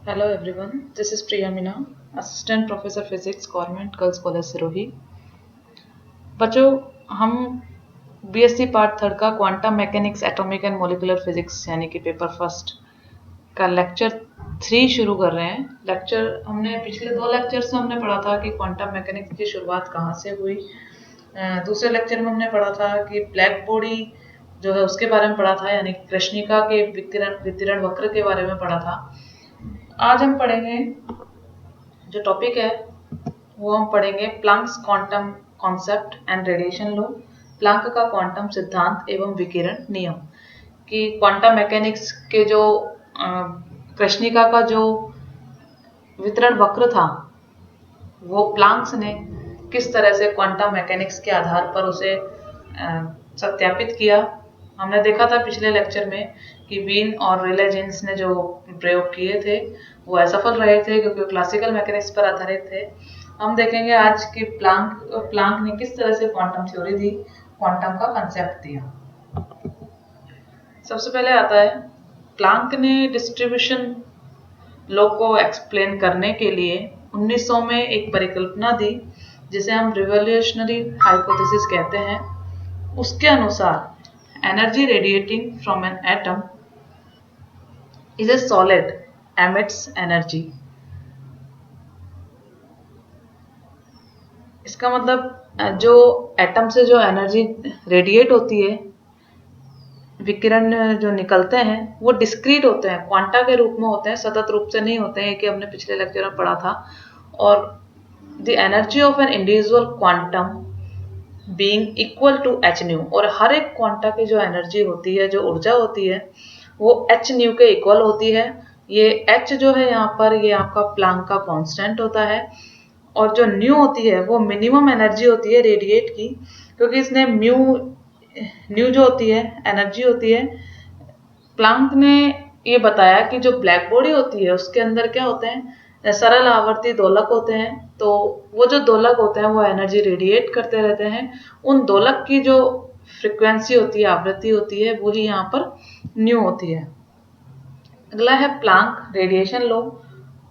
Hello everyone, this is Priya Mina, Assistant Professor Physics, Government Girls College Sirohi. बच्चों, हम BSc part third का quantum mechanics atomic and molecular physics यानी कि paper first का lecture 3 शुरू कर रहे हैं। लेक्चर हमने पिछले 2 लेक्चर्स में हमने पढ़ा था कि क्वांटम मैकेनिक्स की शुरुआत कहाँ से हुई। दूसरे लेक्चर में हमने पढ़ा था कि ब्लैक बॉडी जो है उसके बारे में पढ़ा था, यानी कृष्णिका के विकिरण वक्र के बारे में पढ़ा था। आज हम पढ़ेंगे, जो टॉपिक है वो हम पढ़ेंगे Planck's quantum concept and radiation law, Planck का क्वांटम सिद्धांत एवं विकिरण नियम। कि क्वांटम मैकेनिक्स के जो कृष्णिका का जो वितरण वक्र था वो प्लांक्स ने किस तरह से क्वांटम मैकेनिक्स के आधार पर उसे सत्यापित किया। हमने देखा था पिछले लेक्चर में कि वीन और रिले जीन्स ने जो प्रयोग किए थे वो असफल रहे थे क्योंकि क्लासिकल मैकेनिक्स पर आधारित थे। हम देखेंगे आज कि प्लांक ने किस तरह से क्वांटम थ्योरी दी, क्वांटम का कंसेप्ट दिया। सबसे पहले आता है, प्लांक ने डिस्ट्रीब्यूशन लॉ को एक्सप्लेन करने के लिए 1900 में एक परिकल्पना दी जिसे हम रिवोल्यूशनरी हाइपोथेसिस कहते हैं। उसके अनुसार energy radiating from an atom is a solid emits energy. इसका मतलब जो एटम से जो एनर्जी रेडिएट होती है, विकिरण जो निकलते हैं वो डिस्क्रीट होते हैं, क्वांटा के रूप में होते हैं, सतत रूप से नहीं होते हैं, कि हमने पिछले लेक्चर में पढ़ा था। और the energy of an individual quantum being equal to H nu, और हर एक क्वांटा की जो एनर्जी होती है, जो ऊर्जा होती है, वो एच न्यू के इक्वल होती है। ये एच जो है यहाँ पर, ये आपका प्लांक का कांस्टेंट होता है, और जो न्यू होती है वो मिनिमम एनर्जी होती है रेडिएट की, क्योंकि इसने न्यू जो होती है एनर्जी होती है। प्लांक ने ये बताया कि जो ब्लैक बॉडी होती है उसके अंदर क्या होते हैं, सरल आवर्ती दोलक होते हैं। तो वो जो दोलक होते हैं वो एनर्जी रेडिएट करते रहते हैं। उन दोलक की जो फ्रिक्वेंसी होती है, आवृत्ति होती है, वही यहाँ पर न्यू होती है। अगला है प्लांक रेडिएशन लॉ,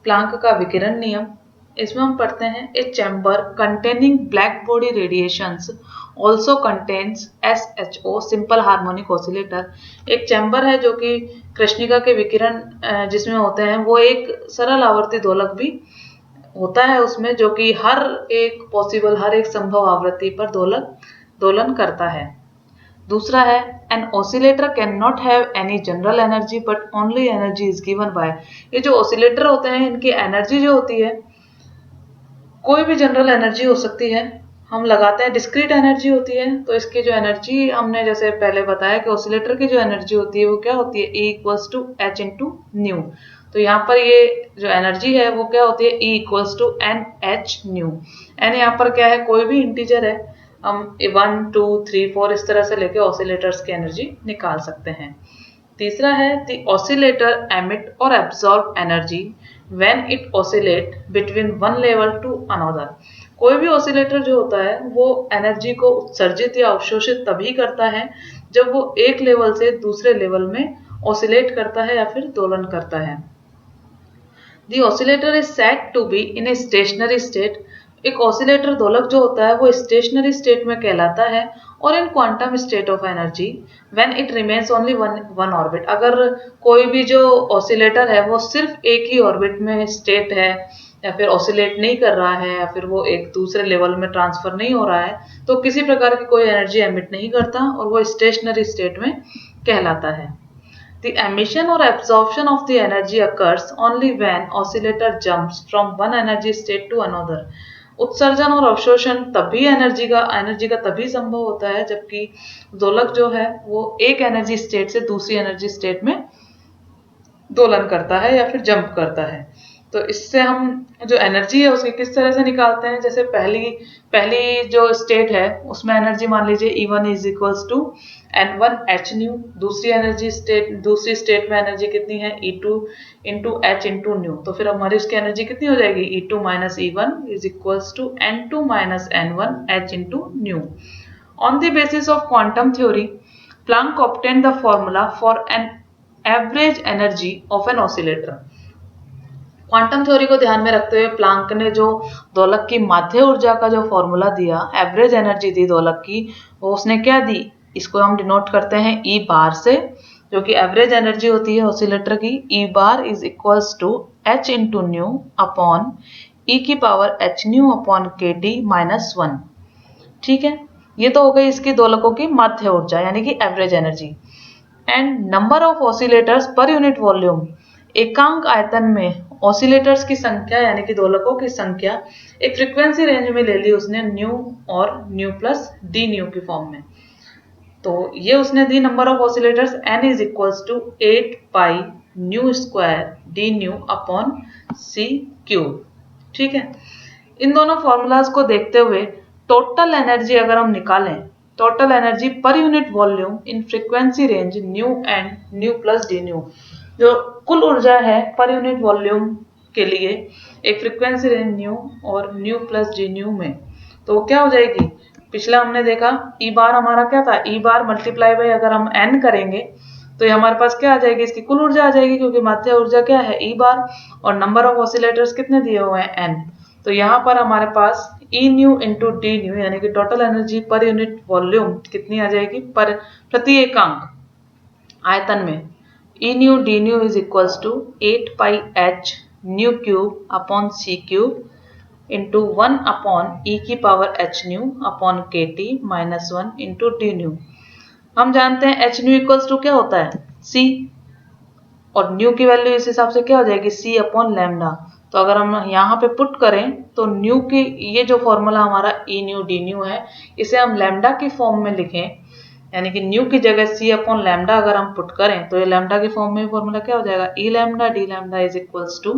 प्लांक का विकिरण नियम। इसमें हम पढ़ते हैं, a chamber containing black body radiations also contains SHO simple harmonic oscillator. एक चैम्बर है जो कि कृष्णिका के विकिरण जिसमें होते हैं, वो एक सरल आवर्ती दोलक भी होता है उसमें, जो कि हर एक संभव आवृत्ति पर दोलन करता है। दूसरा है, an oscillator can not have any general energy but only energy is given by. ये जो ऑसिलेटर होते हैं इनकी एनर्जी जो होती है, कोई भी जनरल एनर्जी हो सकती है। हम लगाते हैं डिस्क्रीट एनर्जी होती है, तो इसकी जो एनर्जी हमने जैसे पहले बताया कि ऑसिलेटर की जो एनर्जी होती है वो क्या होती है, E equals to H into nu. तो यहाँ पर ये जो एनर्जी है वो क्या होती है, E equals to N H nu. N यहाँ पर क्या है, कोई भी इंटीजर है, हम 1 2 3 4 इस तरह से लेके ऑसिलेटर्स की एनर्जी निकाल सकते हैं। तीसरा है, द ऑसिलेटर एमिट और absorb energy when it oscillate between one level to another. कोई भी ऑसिलेटर जो होता है वो एनर्जी को उत्सर्जित या अवशोषित तभी करता है जब वो एक लेवल से दूसरे लेवल में ऑसिलेट करता है या फिर दोलन करता है। The oscillator is said to be in a stationary state. एक ऑसिलेटर दोलक जो होता है वो स्टेशनरी स्टेट में कहलाता है, और इन quantum state of energy when it remains only one orbit. अगर कोई भी जो ऑसिलेटर है वो सिर्फ एक ही ऑर्बिट में स्टेट है, या फिर ऑसिलेट नहीं कर रहा है, या फिर वो एक दूसरे लेवल में ट्रांसफर नहीं हो रहा है, तो किसी प्रकार की कोई एनर्जी एमिट नहीं करता और वो स्टेशनरी स्टेट में कहलाता है। The emission or absorption of the energy occurs only when oscillator jumps from one energy state to another. उत्सर्जन और अवशोषण तभी एनर्जी का तभी संभव होता है जबकि दोलक जो है वो एक एनर्जी स्टेट से दूसरी एनर्जी स्टेट में दोलन करता है या फिर जंप करता है। तो इससे हम जो एनर्जी है उसकी किस तरह से निकालते हैं, जैसे पहली जो स्टेट है उसमें एनर्जी मान लीजिए E1 is equals to N1 H nu. दूसरी स्टेट में एनर्जी कितनी है, E2 into H into nu. तो फिर हमारी उसकी एनर्जी कितनी हो जाएगी, E2 minus E1 is equals to N2 minus N1 H into nu. On the basis of quantum theory, Planck obtained the formula for an average energy of an oscillator. Quantum theory को ध्यान में रखते हुए Planck ने जो दोलक की माध्य ऊर्जा का जो फॉर्मूला दिया, एवरेज एनर्जी दी दोलक की, वो उसने क्या दी, इसको हम डिनोट करते हैं ई बार से, जो कि एवरेज एनर्जी होती है ऑसिलेटर की। E bar is equals to H into nu upon E की power H nu upon K T minus 1। ठीक है, ये तो हो गई इसकी दोलकों की माध्य ऊर्जा यानी कि average energy. And number of oscillators पर यूनिट वॉल्यूम, एकांक आयतन में ऑसिलेटर्स की संख्या यानी कि दोलकों की संख्या एक फ्रीक्वेंसी रेंज में ले ली उसने न्यू और न्यू प्लस डी न्यू की फॉर्म में। तो ये उसने दी number of oscillators n is equals to 8 pi nu square D nu upon C cube. ठीक है, इन दोनों फॉर्मूलाज को देखते हुए टोटल एनर्जी अगर हम निकालें, total energy per unit volume in frequency range new and new plus D new, जो कुल ऊर्जा है पर यूनिट वॉल्यूम के लिए एक फ्रीक्वेंसी रेंज न्यू और न्यू प्लस डी न्यू में, तो क्या हो जाएगी। पिछला हमने देखा ई बार हमारा क्या था, ई बार मल्टीप्लाई बाय अगर हम एन करेंगे तो ये हमारे पास क्या आ जाएगी, इसकी कुल ऊर्जा आ जाएगी, क्योंकि माध्य ऊर्जा क्या है ई बार, और नंबर ऑफ ऑसिलेटर्स कितने दिए हुए हैं एन। तो यहाँ पर हमारे पास E nu into D nu यानी कि total energy per unit volume कितनी आ जाएगी, पर प्रति एकांक आयतन में E nu D nu is equals to 8 pi H nu cube upon C cube into 1 upon E की power H nu upon K T minus 1 into D nu. हम जानते हैं एच न्यू इक्वल्स टू क्या होता है, सी, और new की value इस हिसाब से क्या हो जाएगी, सी अपॉन लैम्डा। तो अगर हम यहाँ पे पुट करें तो न्यू की ये जो फॉर्मूला हमारा ई न्यू डी न्यू है, इसे हम लैम्डा की फॉर्म में लिखें, यानी कि न्यू की जगह सी अपॉन लैम्डा अगर हम पुट करें तो ये लैम्डा की फॉर्म में फॉर्मूला क्या हो जाएगा, E lambda D lambda is equals to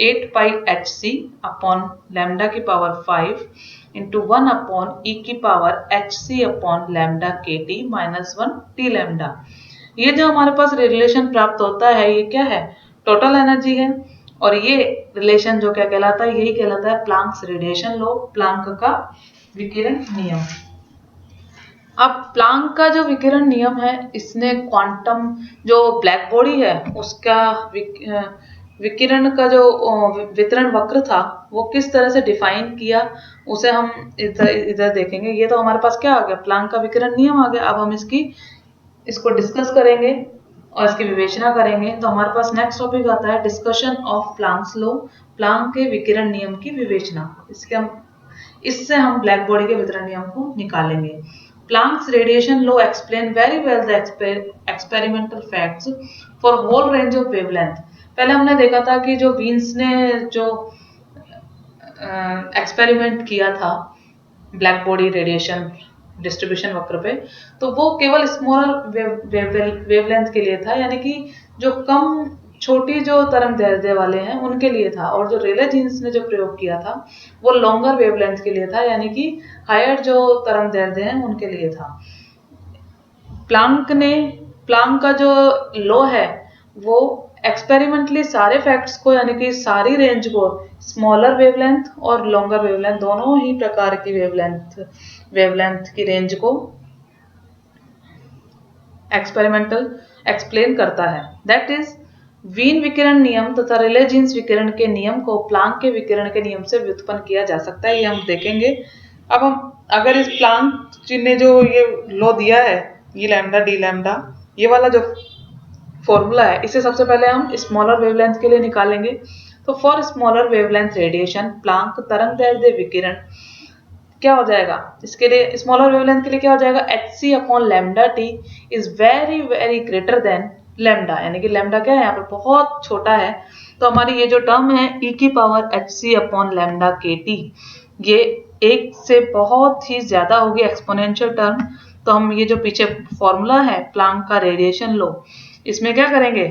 8 pi H C upon lambda की पावर 5 इंटू 1 अपॉन ई की power H C upon lambda K T minus 1 T lambda. ये जो हमारे पास रिलेशन प्राप्त होता है ये क्या है, टोटल एनर्जी है, और ये रिलेशन जो क्या कहलाता है, यही कहलाता है प्लांक्स रेडिएशन लॉ, प्लांक का विकिरण नियम। अब प्लांक का जो विकिरण नियम है, इसने क्वांटम जो ब्लैक बॉडी है उसका विकिरण का जो वितरण वक्र था वो किस तरह से डिफाइन किया, उसे हम इधर देखेंगे। ये तो हमारे पास क्या आ गया, प्लांक का विकिरण नियम आ गया। अब हम इसको डिस्कस करेंगे और इसकी विवेचना करेंगे। तो हमारे पास नेक्स्ट टॉपिक आता है discussion of Planck's law, Planck के विकिरण नियम की विवेचना। इससे हम ब्लैक बॉडी के वितरण नियम को निकालेंगे। Planck's radiation law explain very well the experimental facts for whole range of wavelength। पहले हमने देखा था कि जो वीन्स ने जो एक्सपेरिमेंट किया था ब्लैक बॉडी रेडिएशन डिस्ट्रीब्यूशन वक्र पे, तो वो केवल स्मॉल वेवलेंथ के लिए था, यानी कि जो कम छोटी जो तरंग दैर्ध्य वाले हैं उनके लिए था, और जो रेले जीन्स ने जो प्रयोग किया था वो लॉन्गर वेवलेंथ के लिए था, यानी कि हायर जो तरंग दैर्ध्य हैं उनके लिए था। प्लांक का जो लॉ है वो एक्सपेरिमेंटली सारे फैक्ट्स को, यानी कि सारी रेंज को, स्मॉलर वेवलेंथ और लॉन्गर वेवलेंथ दोनों ही प्रकार की वेवलेंथ की रेंज को एक्सपेरिमेंटल एक्सप्लेन करता है। दैट इज वीन विकिरण नियम तथा रेले जीन्स विकिरण के नियम को प्लांक के विकिरण के नियम से व्युत्पन्न किया जा सकता है, ये हम देखेंगे। अब हम अगर इस प्लांक जी ने जो ये लॉ दिया है, ये लैम्डा डी लैम्डा, ये वाला जो फॉर्मूला है, इसे सबसे पहले हम स्मॉलर वेवलेंथ के लिए निकालेंगे। तो for smaller wavelength radiation Planck तरंग दैर्ध्य विकिरण क्या हो जाएगा, इसके लिए स्मॉलर वेवलेंथ के लिए क्या हो जाएगा, H C upon lambda T is very very greater than lambda, यानी कि लैम्डा क्या है यहाँ पे बहुत छोटा है। तो हमारी ये जो टर्म है ई की power H C upon lambda K T, ये एक से बहुत ही ज्यादा होगी एक्सपोनेंशियल टर्म। तो हम ये जो पीछे फॉर्मूला है प्लांक का रेडिएशन लॉ, इसमें क्या करेंगे,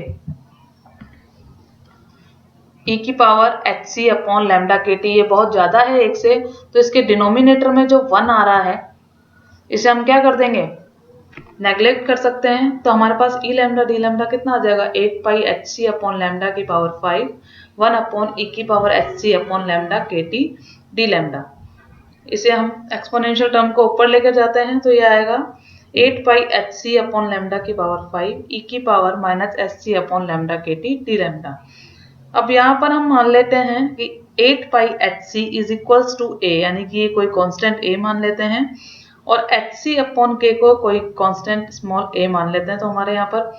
ई की power H C upon lambda K T, ये बहुत ज्यादा है एक से, तो इसके डिनोमिनेटर में जो 1 आ रहा है इसे हम क्या कर देंगे, नेग्लेक्ट कर सकते हैं। तो हमारे पास ई लैम्डा डी लैम्डा कितना आ जाएगा, 8 pi H C upon lambda की पावर 5 1 अपॉन ई की power H C upon lambda K T D lambda. इसे हम एक्सपोनेंशियल टर्म को ऊपर लेकर जाते हैं तो ये आएगा 8 pi H C upon lambda की पावर 5 ई की power minus H C upon lambda K T D lambda. अब यहाँ पर हम मान लेते हैं कि 8 pi H C is equals to A, यानी कि ये कोई कांस्टेंट ए मान लेते हैं और एच सी अपॉन के को कोई कांस्टेंट स्मॉल ए मान लेते हैं। तो हमारे यहाँ पर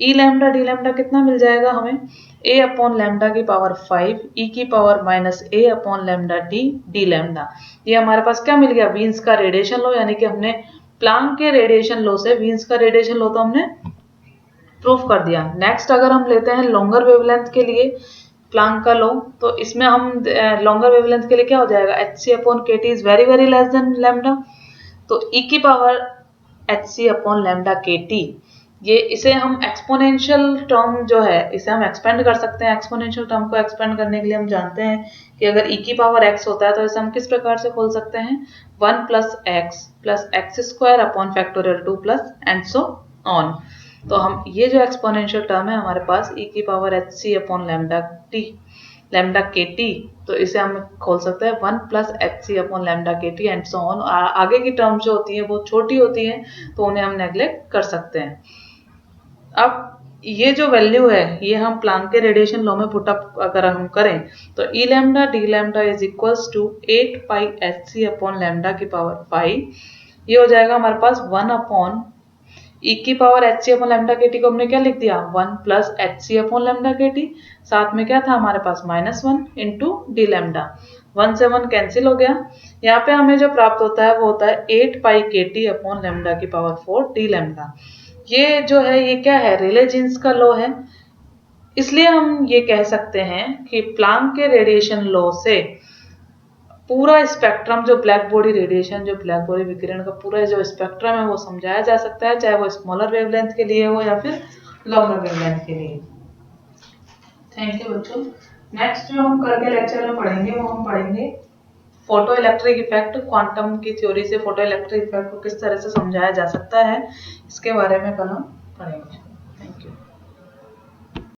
ई लैम्डा डी लैम्डा कितना मिल जाएगा हमें, ए अपॉन लैम्डा की पावर 5 ई की power minus A upon lambda D D lambda. ये हमारे पास क्या मिल गया, वीन्स का रेडिएशन लो, यानी कि हमने प्लांक के रेडिएशन लो से वीन्स का रेडिएशन लो तो हमने प्रूफ कर दिया। नेक्स्ट अगर हम लेते हैं लॉन्गर वेवलेंथ के लिए प्लांक का लो, तो इसमें हम लॉन्गर वेवलेंथ के लिए क्या हो जाएगा, H C upon K T is very very less than lambda, तो ई की power H C upon lambda K T, ये इसे हम एक्सपोनेंशियल टर्म जो है इसे हम एक्सपेंड कर सकते हैं। एक्सपोनेंशियल टर्म को एक्सपेंड करने के लिए हम जानते हैं कि अगर ई की पावर एक्स होता है तो इसे हम किस प्रकार से खोल सकते हैं, 1 plus x square upon factorial 2 plus and so on. तो हम ये जो एक्सपोनेंशियल टर्म है हमारे पास ई की power H C upon lambda K T, तो इसे हम खोल सकते हैं 1 plus H C upon lambda K T and so on. आगे की टर्म जो होती है वो छोटी होती है तो उन्हें हम नेग्लेक्ट कर सकते हैं। अब ये जो वैल्यू है ये हम प्लांक के रेडिएशन लॉ में पुटअप अगर हम करें तो E lambda D lambda is equals to 8 pi H C upon lambda की पावर 5, ये हो जाएगा हमारे पास 1 अपॉन ई की power H C upon lambda K T को हमने क्या लिख दिया, 1 plus H C upon lambda K T, साथ में क्या था हमारे पास -1 इंटू डी लैम्डा, 1 से 1 कैंसिल हो गया। यहाँ पे हमें जो प्राप्त होता है वो होता है 8 पाई के टी अपॉन लैम्डा की पावर 4 डी लैम्डा। ये जो है ये क्या है, रेले जीन्स का लॉ है, इसलिए हम ये कह सकते हैं कि प्लांक के रेडिएशन लॉ से पूरा स्पेक्ट्रम जो ब्लैक बॉडी रेडिएशन, जो ब्लैक बॉडी विकिरण का पूरा जो स्पेक्ट्रम है वो समझाया जा सकता है, चाहे वो स्मॉलर वेवलेंथ के लिए हो या फिर लॉन्गर वेवलेंथ के लिए। थैंक यू बच्चों। नेक्स्ट जो हम कल के लेक्चर में पढ़ेंगे वो हम पढ़ेंगे फोटो इलेक्ट्रिक इफेक्ट, क्वांटम की थ्योरी से फोटो इलेक्ट्रिक इफेक्ट को किस तरह से समझाया जा सकता है, इसके बारे में कल हम पढ़ेंगे। Thank you.